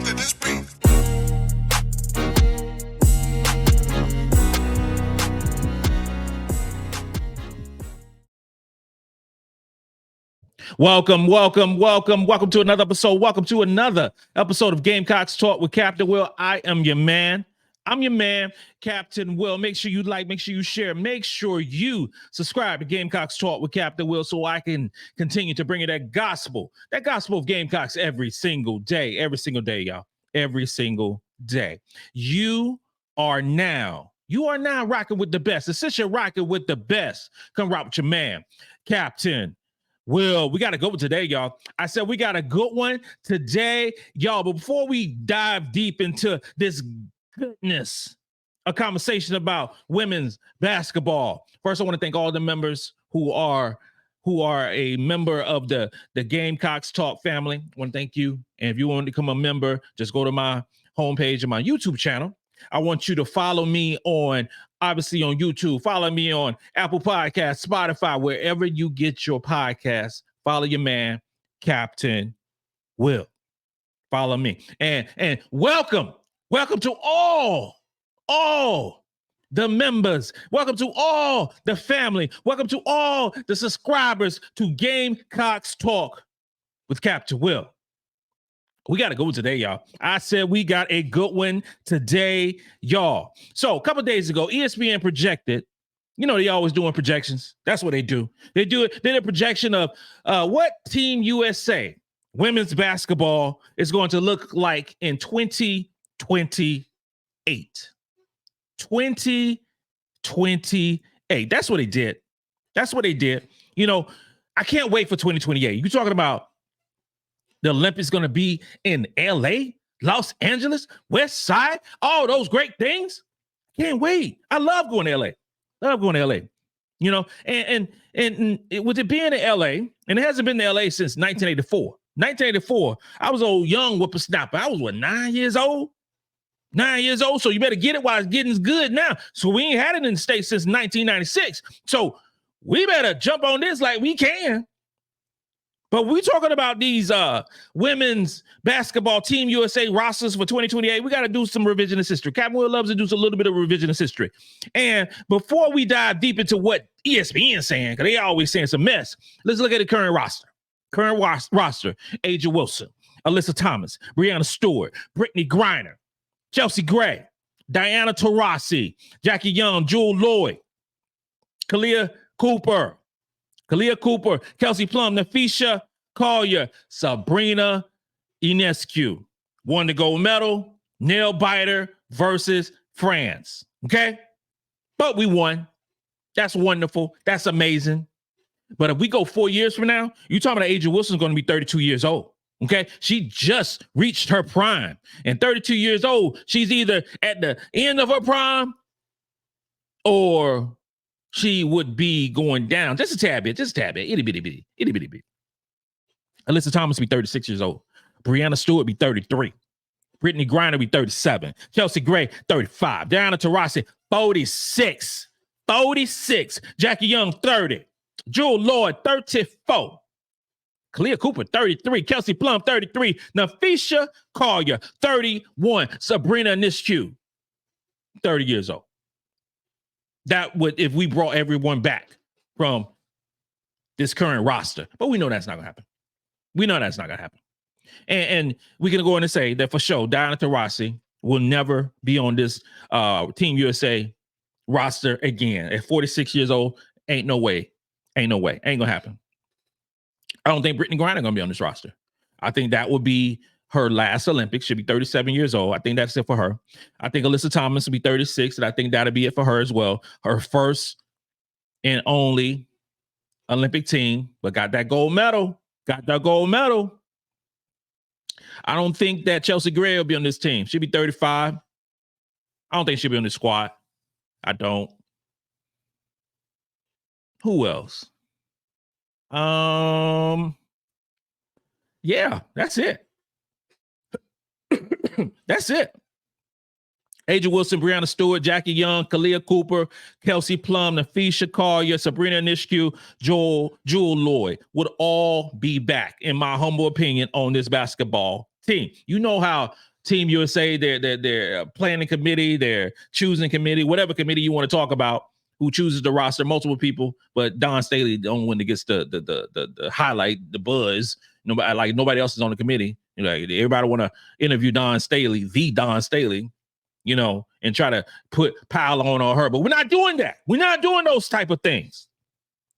let this be. Welcome to another episode. Welcome to another episode of Gamecocks Talk with Captain Will. I am your man. I'm your man, Captain Will. Make sure you like, make sure you share, make sure you subscribe to Gamecocks Talk with Captain Will so I can continue to bring you that gospel of Gamecocks every single day, y'all. Every single day. You are now rocking with the best. Since you're rocking with the best, come rock with your man, Captain Will. We got a good one today, y'all. I said we got a good one today, y'all. But before we dive deep into this goodness, a conversation about women's basketball, first I want to thank all the members who are a member of the Gamecocks Talk family. I want to thank you. And if you want to become a member, just go to my homepage and my YouTube channel. I want you to follow me obviously on YouTube. Follow me on Apple Podcasts, Spotify, wherever you get your podcasts. Follow your man, Captain Will. Follow me. And welcome to all the members. Welcome to all the family. Welcome to all the subscribers to Gamecocks Talk with Captain Will. We got a good one today, y'all. I said we got a good one today, y'all. So a couple days ago, ESPN projected, they always doing projections. That's what they do. They did a projection of what Team USA women's basketball is going to look like in 2028. 2028. That's what they did. I can't wait for 2028. You're talking about the Olympics going to be in LA, Los Angeles, West Side, all those great things. Can't wait. I love going to LA. And with it being in LA, and it hasn't been to LA since 1984. 1984, I was old, young whippersnapper. I was 9 years old? 9 years old. So you better get it while it's getting good now. So we ain't had it in the States since 1996. So we better jump on this like we can. But we're talking about these women's basketball Team USA rosters for 2028. We got to do some revisionist history. Captain Will loves to do a little bit of revisionist history. And before we dive deep into what ESPN is saying, because they always saying it's a mess, let's look at the current roster. A'ja Wilson, Alyssa Thomas, Breanna Stewart, Brittany Griner, Chelsea Gray, Diana Taurasi, Jackie Young, Jewel Lloyd, Kalia Cooper, Kelsey Plum, Napheesa Collier, Sabrina Ionescu. Won the gold medal, nail biter versus France. Okay? But we won. That's wonderful. That's amazing. But if we go 4 years from now, you're talking about A'ja Wilson's going to be 32 years old. Okay? She just reached her prime. And 32 years old, she's either at the end of her prime or she would be going down just a tad bit, itty bitty. Alyssa Thomas be 36 years old. Breanna Stewart be 33. Brittany Griner be 37. Chelsea Gray, 35. Diana Taurasi, 46. Jackie Young, 30. Jewel Lloyd, 34. Kalia Cooper, 33. Kelsey Plum, 33. Napheesa Collier, 31. Sabrina Ionescu, 30 years old. That would, if we brought everyone back from this current roster. But we know that's not going to happen. And we can go in and say that for sure, Diana Taurasi will never be on this Team USA roster again. At 46 years old, ain't no way. Ain't going to happen. I don't think Brittany Griner going to be on this roster. I think that would be her last Olympics. She'll be 37 years old. I think that's it for her. I think Alyssa Thomas will be 36, and I think that'll be it for her as well. Her first and only Olympic team, but got that gold medal. I don't think that Chelsea Gray will be on this team. She'll be 35. I don't think she'll be on this squad. I don't. Who else? Yeah, that's it. That's it. A'ja Wilson, Breanna Stewart, Jackie Young, Kalia Cooper, Kelsey Plum, Napheesa Collier, Sabrina Ionescu, Jewel Lloyd would all be back, in my humble opinion, on this basketball team. You know how Team USA, their planning committee, their choosing committee, whatever committee you want to talk about, who chooses the roster, multiple people, but Dawn Staley, the only one that gets the highlight, the buzz. Nobody else is on the committee. Everybody want to interview Dawn Staley, the Dawn Staley, and try to pile on her. But we're not doing that. We're not doing those type of things.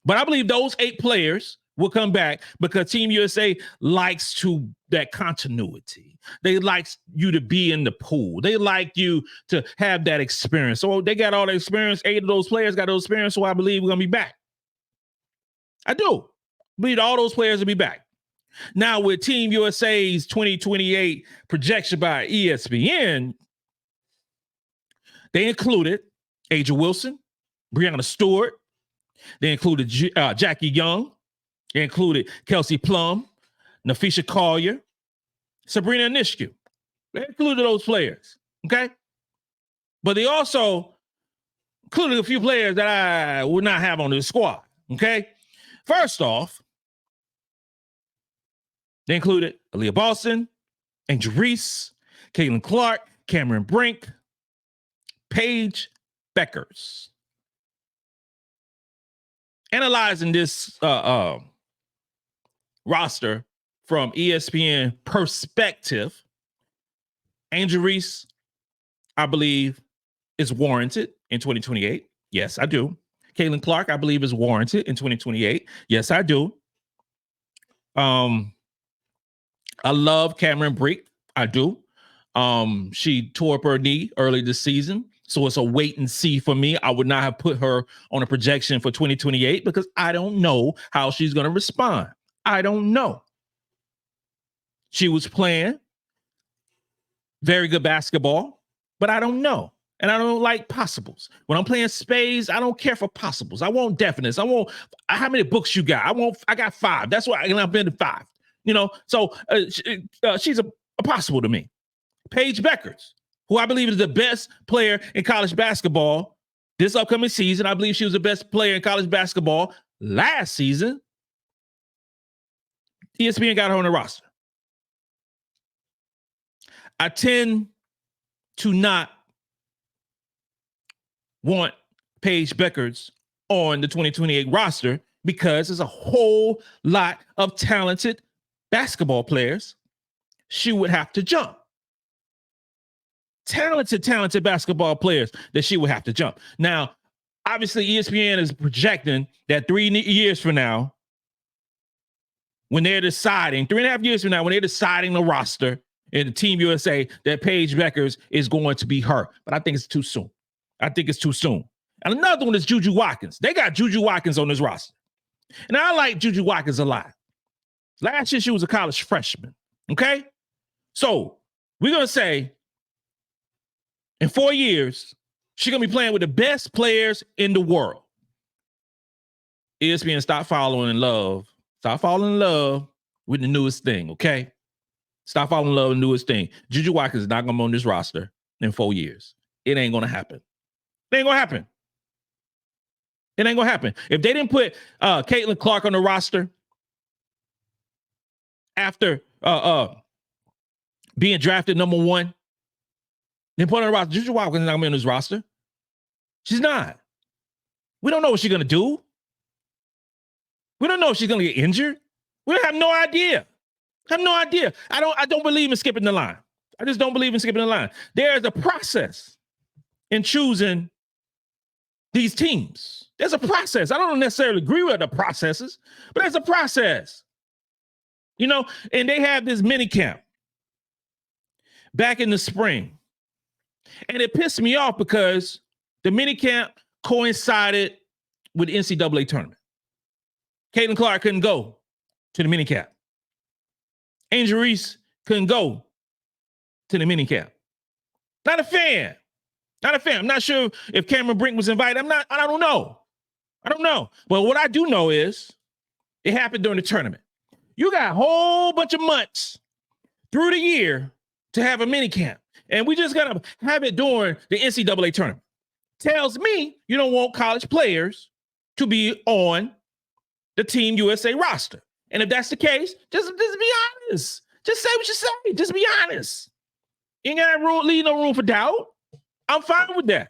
But I believe those 8 players will come back because Team USA likes that continuity. They like you to be in the pool. They like you to have that experience. So they got all the experience. 8 of those players got those experience. So I believe we're going to be back. I do believe all those players will be back. Now with Team USA's 2028 projection by ESPN, they included A'ja Wilson, Breanna Stewart. They included Jackie Young. They included Kelsey Plum, Napheesa Collier, Sabrina Ionescu. They included those players, okay? But they also included a few players that I would not have on this squad, okay? First off, they included Aliyah Boston, Reese, Caitlin Clark, Cameron Brink, Paige Bueckers. Analyzing this roster from ESPN perspective, Reese, I believe, is warranted in 2028. Yes, I do. Caitlin Clark, I believe, is warranted in 2028. Yes, I do. I love Cameron Brink. I do. She tore up her knee early this season. So it's a wait and see for me. I would not have put her on a projection for 2028 because I don't know how she's going to respond. I don't know. She was playing very good basketball, but I don't know. And I don't like possibles. When I'm playing spades, I don't care for possibles. I want definites. How many books you got? I got 5. That's why I've been to 5. So she's a possible to me. Paige Bueckers, who I believe is the best player in college basketball this upcoming season. I believe she was the best player in college basketball last season. ESPN got her on the roster. I tend to not want Paige Bueckers on the 2028 roster because there's a whole lot of talented basketball players she would have to jump. Talented basketball players that she would have to jump. Now, obviously, ESPN is projecting that 3 years from now, when they're deciding, 3.5 years from now, when they're deciding the roster in the Team USA, that Paige Bueckers is going to be her. But I think it's too soon. And another one is Juju Watkins. They got Juju Watkins on this roster. And I like Juju Watkins a lot. Last year, she was a college freshman. Okay? So we're going to say in 4 years, she's going to be playing with the best players in the world. ESPN, stop falling in love with the newest thing, okay? Stop falling in love with the newest thing. Juju Watkins is not going to be on this roster in 4 years. It ain't going to happen. It ain't going to happen. It ain't going to happen. If they didn't put Caitlin Clark on the roster after being drafted number 1, then put her on the roster, Juju Watkins is not going to be on this roster. She's not. We don't know what she's going to do. We don't know if she's going to get injured. We have no idea. I don't believe in skipping the line. I just don't believe in skipping the line. There is a process in choosing these teams. There's a process. I don't necessarily agree with the processes, but there's a process. And they have this mini camp back in the spring. And it pissed me off because the mini camp coincided with the NCAA tournament. Caitlin Clark couldn't go to the mini camp. Reese couldn't go to the mini camp. Not a fan. I'm not sure if Cameron Brink was invited. I don't know. But what I do know is it happened during the tournament. You got a whole bunch of months through the year to have a mini camp. And we just got to have it during the NCAA tournament. Tells me you don't want college players to be on the Team USA roster. And if that's the case, just be honest. Just say what you say. Just be honest. You ain't got leave no room for doubt. I'm fine with that.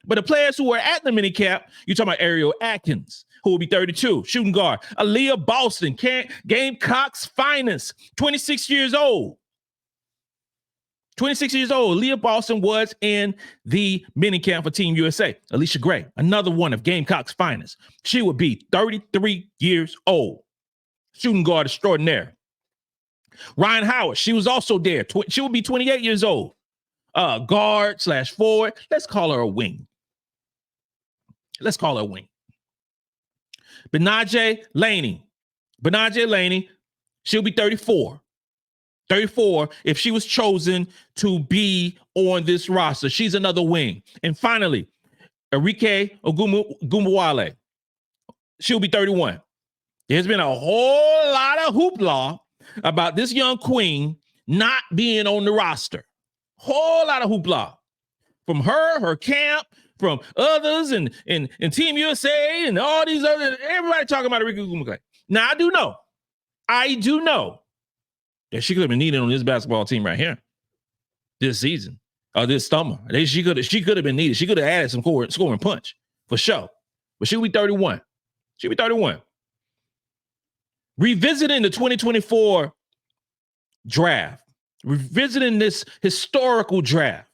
But the players who are at the minicamp, you're talking about Ariel Atkins, who will be 32, shooting guard. Aliyah Boston, Gamecocks finest, 26 years old. 26 years old. Aliyah Boston was in the minicamp for Team USA. Alicia Gray, another one of Gamecocks finest. She would be 33 years old. Shooting guard extraordinaire. Ryan Howard, she was also there. She would be 28 years old. Guard / forward. Let's call her a wing. Benaje Laney, she'll be 34. 34 if she was chosen to be on this roster. She's another wing. And finally, Arike Ogumawale. She'll be 31. There's been a whole lot of hoopla about this young queen not being on the roster. Whole lot of hoopla. From her camp, from others, and Team USA, and all these other, everybody talking about Arike Ogumawale. Now, I do know that she could have been needed on this basketball team right here this season or this summer. She could have been needed. She could have added some scoring punch for sure. But she'll be 31. Revisiting the 2024 draft, revisiting this historical draft.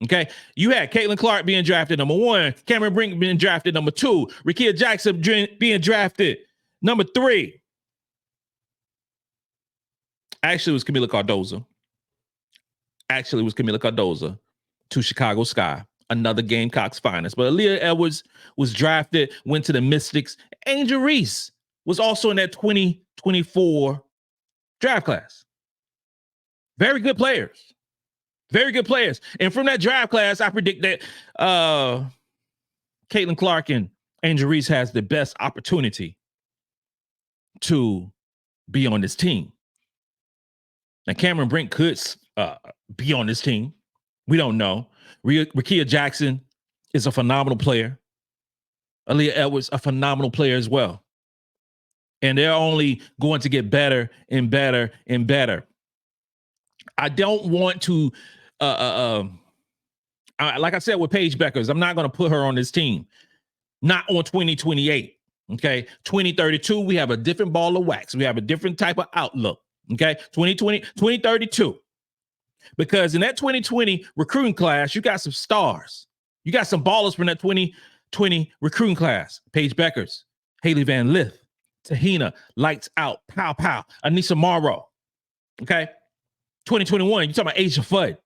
Okay, you had Caitlin Clark being drafted number 1, Cameron Brink being drafted number 2, Rickea Jackson being drafted number 3. Actually, it was Camila Cardoza to Chicago Sky, another Gamecocks finest. But Aliyah Edwards was drafted, went to the Mystics. Angel Reese was also in that 2024 draft class. Very good players. And from that draft class, I predict that Caitlin Clark and Angel Reese has the best opportunity to be on this team. Now, Cameron Brink could be on this team. We don't know. Rickea Jackson is a phenomenal player. Aliyah Edwards, a phenomenal player as well. And they're only going to get better and better and better. I don't want to, like I said with Paige Bueckers, I'm not going to put her on this team. Not on 2028. Okay. 2032, we have a different ball of wax. We have a different type of outlook. Okay. 2032. Because in that 2020 recruiting class, you got some stars. You got some ballers from that 2020 recruiting class. Paige Bueckers, Haley Van Lith, Tahina, Lights Out, Pow Pow, Anissa Morrow. Okay. 2021, you're talking about Asia Fudd,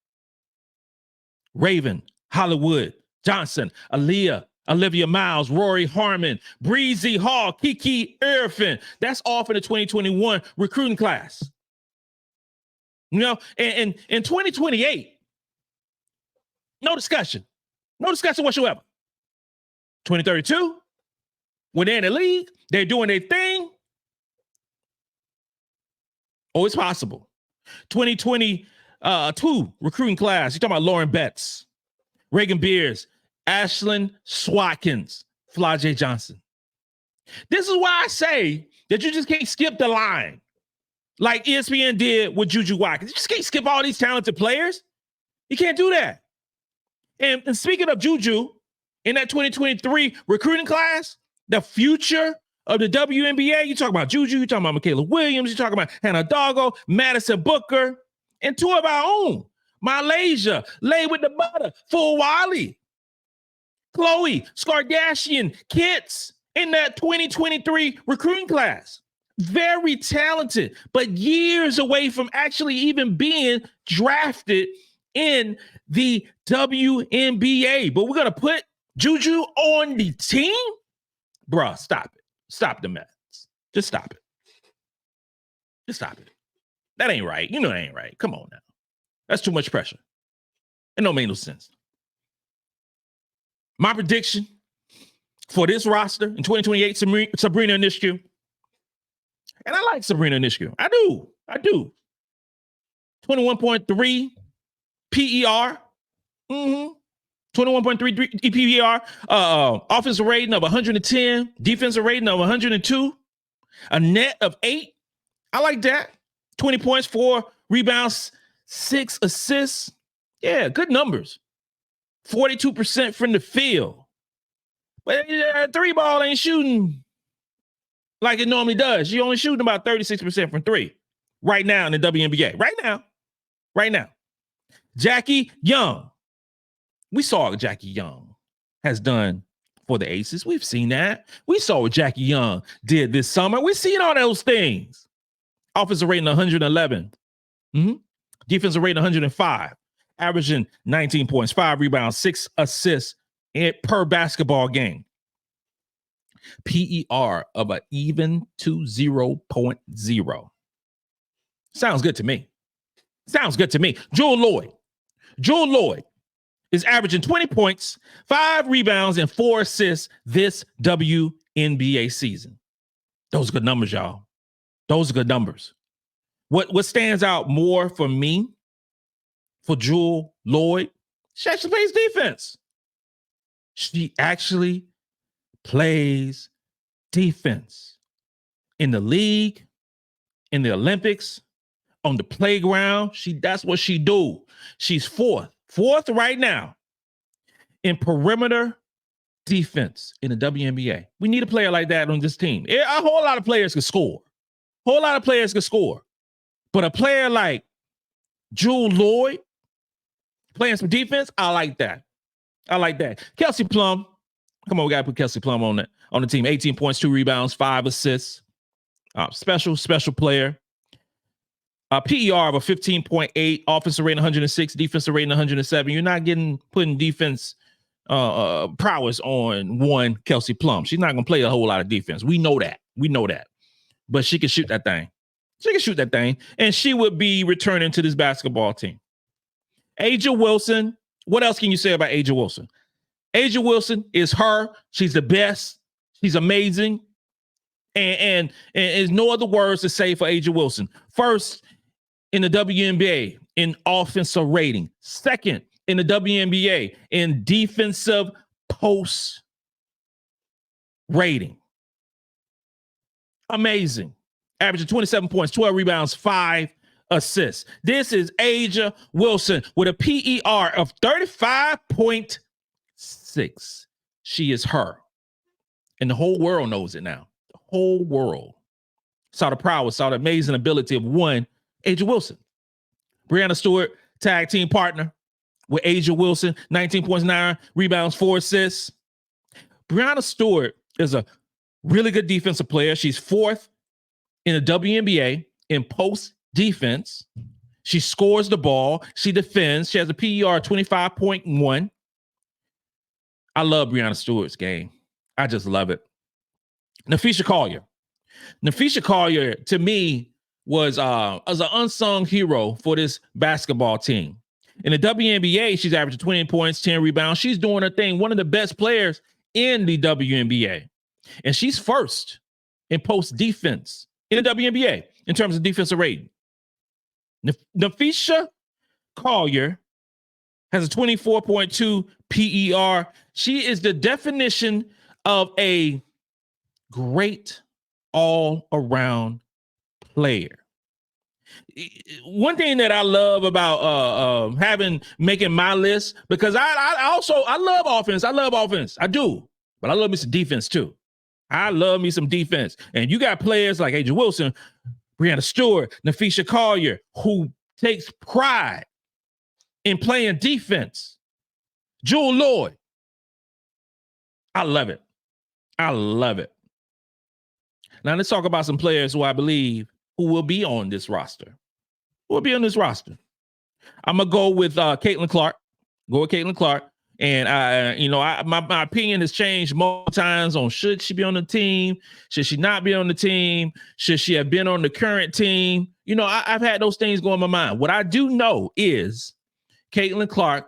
Raven, Hollywood, Johnson, Aliyah, Olivia Miles, Rory Harmon, Breezy Hall, Kiki Irfin. That's all for the 2021 recruiting class. You know, and in 2028, no discussion whatsoever. 2032, when they're in the league, they're doing their thing. Oh, it's possible. 2022 recruiting class. You're talking about Lauren Betts, Reagan Beers, Ashlyn Watkins, Flajay Johnson. This is why I say that you just can't skip the line like ESPN did with Juju Watkins. You just can't skip all these talented players. You can't do that. And speaking of Juju, in that 2023 recruiting class, the future of the WNBA, you talk about Juju, you talking about Michaela Williams, you talking about Hannah Doggo, Madison Booker, and 2 of our own, MiLaysia, Lay with the Butter, Fulwiley, Chloe Skardashian, Kits in that 2023 recruiting class. Very talented, but years away from actually even being drafted in the WNBA. But we're going to put Juju on the team? Bruh, stop it. Stop the mess. Just stop it. That ain't right. You know that ain't right. Come on now. That's too much pressure. It don't make no sense. My prediction for this roster in 2028, Sabrina Ionescu. And I like Sabrina Ionescu. I do. 21.3 PER. 21.3 PER. Offensive rating of 110. Defensive rating of 102. A net of 8. I like that. 20 points, 4 rebounds, 6 assists. Yeah, good numbers. 42% from the field. But three ball ain't shooting like it normally does. She only shooting about 36% from three right now in the WNBA. Right now. Jackie Young. We saw what Jackie Young has done for the Aces. We've seen that. We saw what Jackie Young did this summer. We've seen all those things. Offensive rating 111. Defensive rating 105. Averaging 19 points, 5 rebounds, 6 assists per basketball game. PER of an even 20.0. Sounds good to me. Jewel Lloyd is averaging 20 points, 5 rebounds, and 4 assists this WNBA season. Those are good numbers, y'all. Those are good numbers. What stands out more for me, for Jewel Lloyd, she actually plays defense. She actually plays defense. In the league, in the Olympics, on the playground, that's what she do. She's fourth right now in perimeter defense in the WNBA. We need a player like that on this team. A whole lot of players can score. But a player like Jewel Lloyd playing some defense, I like that. Kelsey Plum. Come on, we gotta put Kelsey Plum on the team. 18 points, 2 rebounds, 5 assists. Special player. PER of a 15.8, offensive rating 106, defensive rating 107. You're not putting defense prowess on one Kelsey Plum. She's not gonna play a whole lot of defense. We know that. But she can shoot that thing. And she would be returning to this basketball team. A'ja Wilson. What else can you say about A'ja Wilson? A'ja Wilson is her. She's the best. She's amazing. And there's no other words to say for A'ja Wilson. First in the WNBA in offensive rating. Second in the WNBA in defensive post rating. Amazing. Averaging 27 points, 12 rebounds, 5 assists. This is A'ja Wilson with a PER of 35.6. She is her. And the whole world knows it now. The whole world saw the prowess, saw the amazing ability of one A'ja Wilson. Breanna Stewart, tag team partner with A'ja Wilson, 19 points, 9 rebounds, 4 assists. Breanna Stewart is a really good defensive player. She's fourth in the WNBA in post defense. She scores the ball. She defends. She has a PER 25.1. I love Breanna Stewart's game. I just love it. Napheesa Collier, to me, was as an unsung hero for this basketball team. In the WNBA, she's averaging 20 points, 10 rebounds. She's doing her thing. One of the best players in the WNBA. And she's first in post defense in the WNBA in terms of defensive rating. Napheesa Collier has a 24.2 PER. She is the definition of a great all-around player. One thing that I love about making my list, because I love offense. I do, but I love me some defense too. I love me some defense. And you got players like A'ja Wilson, Breanna Stewart, Napheesa Collier, who takes pride in playing defense. Jewel Lloyd. I love it. Now let's talk about some players who I believe who will be on this roster. I'm going to go with Caitlin Clark. And my opinion has changed multiple times on should she be on the team? Should she not be on the team? Should she have been on the current team? I've had those things go in my mind. What I do know is Caitlin Clark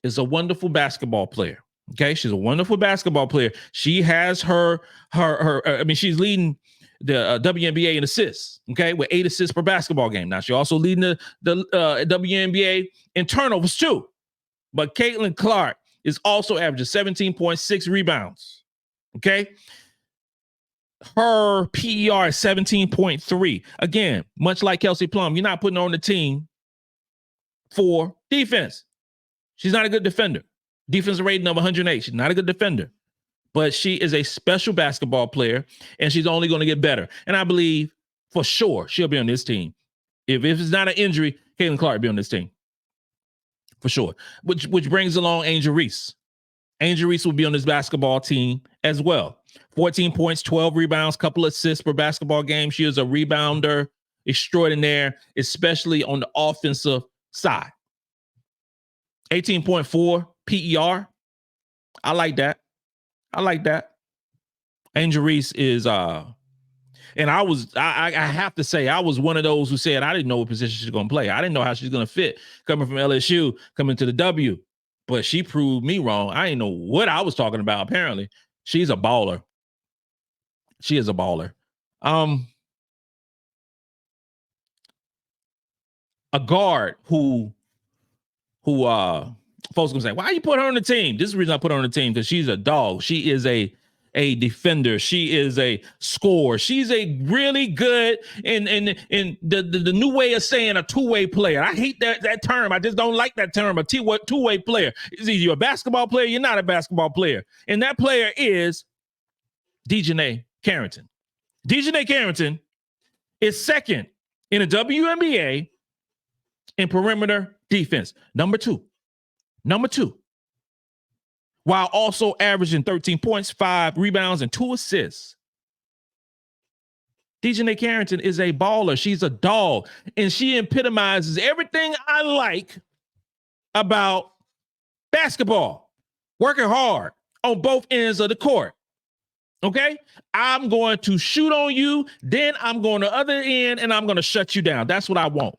is a wonderful basketball player. Okay, she's a wonderful basketball player. She has she's leading the WNBA in assists. Okay, with 8 assists per basketball game. Now she's also leading the WNBA in turnovers too. But Caitlin Clark is also averaging 17.6 rebounds. Okay. Her PER is 17.3. Again, much like Kelsey Plum, you're not putting her on the team for defense. She's not a good defender. Defensive rating of 108. She's not a good defender. But she is a special basketball player, and she's only going to get better. And I believe for sure she'll be on this team. If it's not an injury, Caitlin Clark will be on this team. For sure. Which brings along Angel Reese. Angel Reese will be on this basketball team as well. 14 points, 12 rebounds, couple assists per basketball game. She is a rebounder extraordinaire, especially on the offensive side. 18.4 PER. I like that. Angel Reese is and I have to say, I was one of those who said I didn't know what position she's going to play. I didn't know how she's going to fit coming from LSU, coming to the W. But she proved me wrong. I didn't know what I was talking about. Apparently, she's a baller. She is a baller. A guard who folks gonna say, why you put her on the team? This is the reason I put her on the team, because she's a dog. She is a defender. She is a scorer. She's a really good in the new way of saying a two-way player. I hate that term. I just don't like that term. A two-way player. Is either you're a basketball player, you're not a basketball player. And that player is Dejanay Carrington. Dejanay Carrington is second in the WNBA in perimeter defense. Number two. While also averaging 13 points, 5 rebounds, and 2 assists. Dejanay Carrington is a baller. She's a dog, and she epitomizes everything I like about basketball. Working hard on both ends of the court. Okay? I'm going to shoot on you, then I'm going to the other end, and I'm going to shut you down. That's what I want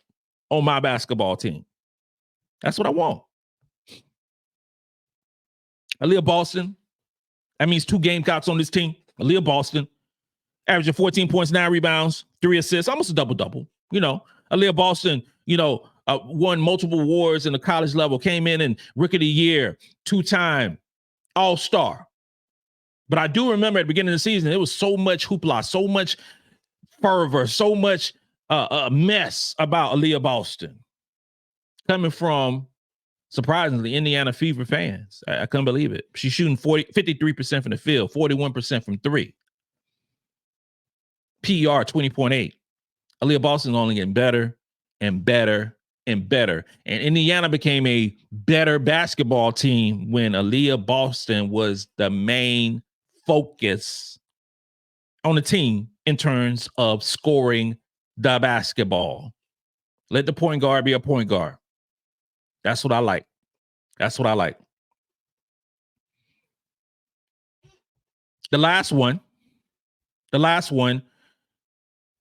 on my basketball team. That's what I want. Aliyah Boston. That means 2 Gamecocks on this team. Aliyah Boston, averaging 14 points, 9 rebounds, 3 assists, almost a double-double. Aliyah Boston, won multiple awards in the college level, came in and Rookie of the Year, 2-time All-Star. But I do remember at the beginning of the season, there was so much hoopla, so much fervor, so much mess about Aliyah Boston coming from, surprisingly, Indiana Fever fans. I couldn't believe it. She's shooting 53% from the field, 41% from 3. PER 20.8. Aliyah Boston's only getting better and better and better. And Indiana became a better basketball team when Aliyah Boston was the main focus on the team in terms of scoring the basketball. Let the point guard be a point guard. That's what I like. The last one,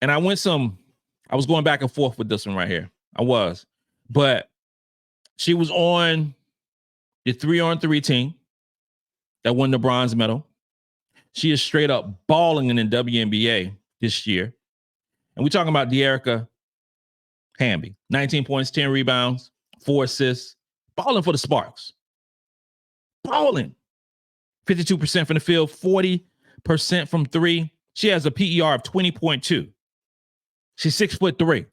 and I was going back and forth with this one right here. But she was on the 3-on-3 team that won the bronze medal. She is straight up balling in the WNBA this year. And we're talking about De'Erica Hamby. 19 points, 10 rebounds, 4 assists. Balling for the Sparks. Balling. 52% from the field, 40% from 3. She has a PER of 20.2. She's 6'3".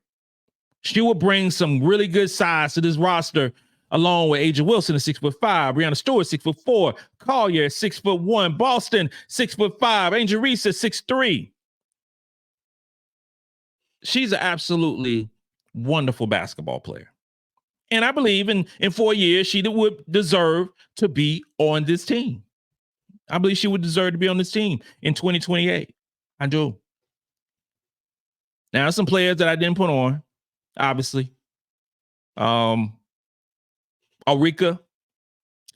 She will bring some really good size to this roster, along with A'ja Wilson at 6'5", Breanna Stewart 6'4", Collier 6'1", Boston 6'5", Angel Reese at 6'3". She's an absolutely wonderful basketball player. And I believe in 4 years, she would deserve to be on this team. I believe she would deserve to be on this team in 2028. I do. Now, some players that I didn't put on, obviously. Arika,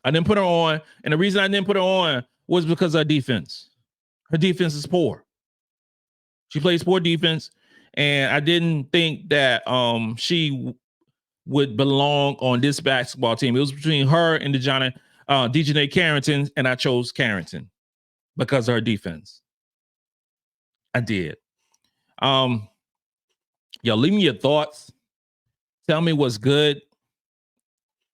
I didn't put her on. And the reason I didn't put her on was because of her defense. Her defense is poor. She plays poor defense. And I didn't think that she would belong on this basketball team. It was between her and Dejanay Carrington, and I chose Carrington because of her defense. I did. Leave me your thoughts. Tell me what's good.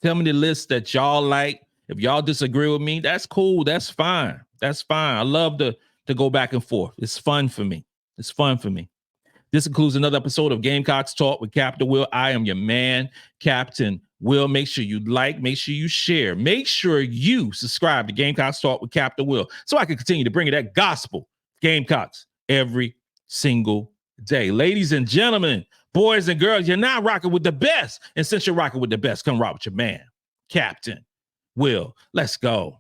Tell me the list that y'all like. If y'all disagree with me, that's cool. That's fine. I love to go back and forth. It's fun for me. This concludes another episode of Gamecocks Talk with Captain Will. I am your man, Captain Will, make sure you like, make sure you share, make sure you subscribe to Gamecocks Talk with Captain Will so I can continue to bring you that gospel Gamecocks every single day. Ladies and gentlemen, boys and girls, you're now rocking with the best. And since you're rocking with the best, come rock with your man, Captain Will. Let's go.